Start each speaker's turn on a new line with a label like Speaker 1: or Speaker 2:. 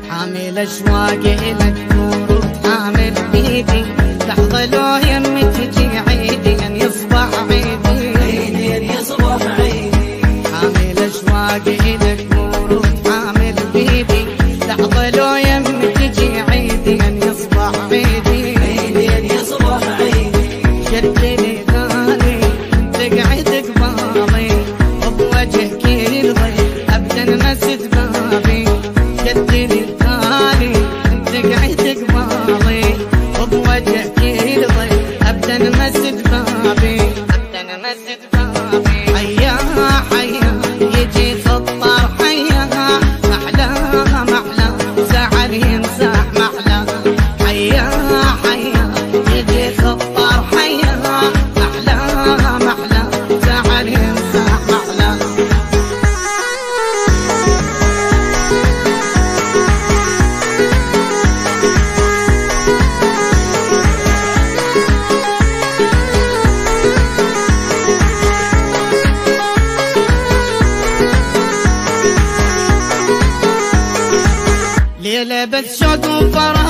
Speaker 1: حامل اشواقي لك نور حامل بيدي لحظة لو يمي تجي عيدي ان يصبح عيدي عيدي ان يصبح عيدي. حامل اشواقي لك نور حامل بيدي لحظة لو يمي تجي عيدي ان يصبح عيدي عيدي ان يصبح عيدي. شدني ثاني تقعد قبالي وبوجهك يرضي ابدا مسد بابي. شدني ثاني تقعد قبالي وبوجهك يرضي ابدا مسد بابي ابدا مسد بابي. حيا حيا يجي خطر حيا محلاها محلا زعل يمسح محلا. حيا حيا يجي خطر حيا محلاها محلا زعل يمسح محلا. ليلة بس شوق وفرح